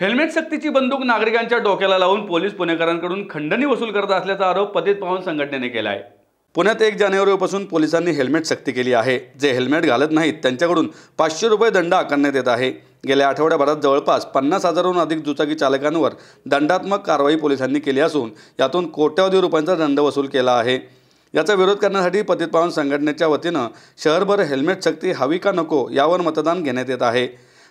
Helmet सक्तीची बंदूक नागरिकांच्या डोक्याला लावून पोलीस पुणेकरांकडून खंडणी वसूल करत असल्याचा आरोप पतित पावन संघटनेने केला आहे। पुण्यात 1 जानेवारीपासून पोलिसांनी हेल्मेट सक्ती केली आहे। जे हेल्मेट घालत नाहीत त्यांच्याकडून 500 रुपये दंड आकारण्यात येत आहे। गेल्या आठवड्याभरात जवळपास 50,000हून अधिक दुचाकी चालकांवर दंडात्मक कारवाई पोलिसांनी केली असून यातून कोट्यवधी रुपयांचा दंड वसूल केला आहे। याचा विरोध करण्यासाठी पतित पावन संघटनेच्या वतीनं शहरभर हेल्मेट सक्ती हवी का नको यावर मतदान घेण्यात येत आहे।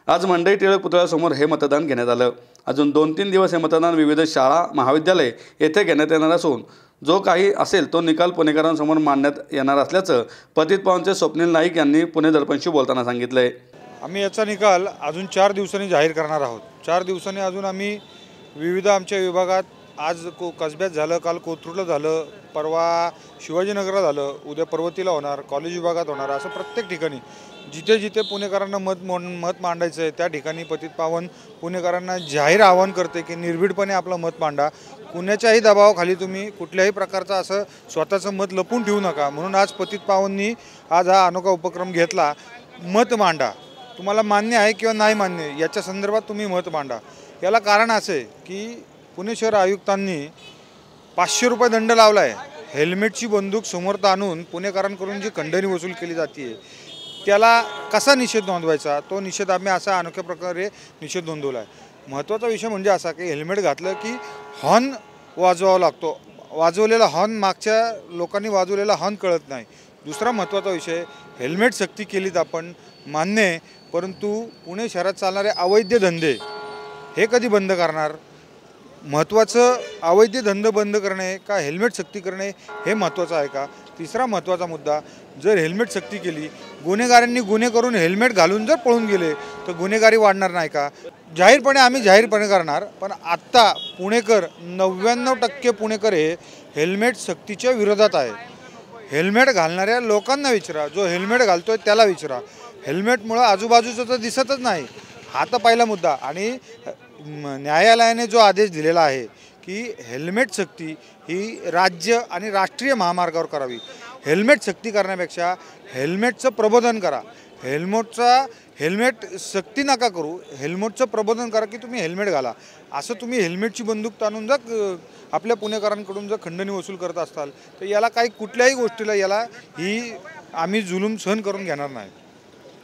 आज मंडई टिळक पुतळ्यासमोर हे मतदान घेण्यात आलं। अजून 2-3 दिवस हे मतदान विविध शाळा महाविद्यालय येथे घेण्यात येणार असून जो काही असेल तो निकाल पुणेकरांसमोर मांडण्यात येणार असल्याचं पतित पावनचे स्वप्नील नाईक यांनी पुणे दर्पणशी बोलताना सांगितलंय। आम्ही याचा निकाल अजून 4 दिवसांनी जाहीर करणार आहोत। 4 दिवसांनी अजून आम्ही विविध आमच्या विभागात आज कसब्यात झालं, काल कोथरूडला झालं, परवा शिवाजीनगरला झालं, उद्या पर्वतीला होणार, कॉलेज विभागात होणार, असं प्रत्येक ठिकाणी जिथे जिथे पुणेकरांना मत मांडायचं आहे त्या ठिकाणी पतित पावन पुणेकरांना जाहीर आवाहन करते की निर्भीडपणे आपलं मत मांडा। कुणाच्याही दबावाखाली तुम्ही कुठल्याही प्रकारचं असं स्वतःचं मत लपून ठेवू नका। म्हणून आज पतित पावननी आज हा अनोखा उपक्रम घेतला। मत मांडा, तुम्हाला मान्य आहे किंवा नाही मान्य याच्या संदर्भात तुम्ही मत मांडा। याला कारण असे की पुणे शहर आयुक्तांनी 500 रुपये दंड लावला आहे। हेल्मेटची बंदूक समोर आणून पुणेकरांकडून जी खंडणी वसूल केली जाते त्याला कसा निषेध नोंदवायचा, तो निषेध आम्ही असा अनोख्या प्रकारे निषेध नोंदवला आहे। महत्त्वाचा विषय म्हणजे असा की हेल्मेट घातलं की हॉर्न वाजवावा लागतो। वाजवलेला हॉर्न मागच्या लोकांनी वाजवलेला हॉर्न कळत नाही। दुसरा महत्त्वाचा विषय, हेल्मेट सक्ती केलीत आपण मान्य आहे, परंतु पुणे शहरात चालणारे अवैध धंदे हे कधी बंद करणार? महत्त्वाचं अवैध धंदे बंद करणे का हेल्मेट सक्ती करणे हे महत्त्वाचं आहे का? तिसरा महत्त्वाचा मुद्दा, जर हेल्मेट सक्ती केली, गुन्हेगारांनी गुन्हे करून हेल्मेट घालून जर पळून गेले तर गुन्हेगारी वाढणार नाही का? आम्ही जाहीरपणे करणार। पण आत्ता पुणेकर 99% पुणेकर हे हेल्मेट सक्तीच्या विरोधात आहे। हेल्मेट घालणाऱ्या लोकांना विचारा, जो हेल्मेट घालतोय त्याला विचारा। हेल्मेटमुळे आजूबाजूचं तर दिसतच नाही, हा तर पहिला मुद्दा। आणि न्यायालयाने जो आदेश दिलेला आहे की हेल्मेट सक्ती ही राज्य आणि राष्ट्रीय महामार्गावर करावी। हेल्मेट सक्ती करण्यापेक्षा हेल्मेटचं प्रबोधन करा। हेल्मेट सक्ती नका करू, हेल्मेटचं प्रबोधन करा की तुम्ही हेल्मेट घाला। असं तुम्ही हेल्मेटची बंदूक ताणून जर आपल्या पुणेकरांकडून जर खंडणी वसूल करत असाल तर याला काही कुठल्याही गोष्टीला ही आम्ही जुलूम सहन करून घेणार नाही।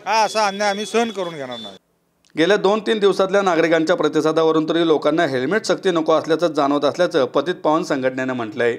हा असा अन्याय आम्ही सहन करून घेणार नाही। गेल्या 2-3 दिवसातल्या नागरिकांच्या प्रतिसादावरून तरी लोकांना हेल्मेट सक्ती नको असल्याचं जाणवत असल्याचं पतित पावन संघटनेनं म्हटलंय।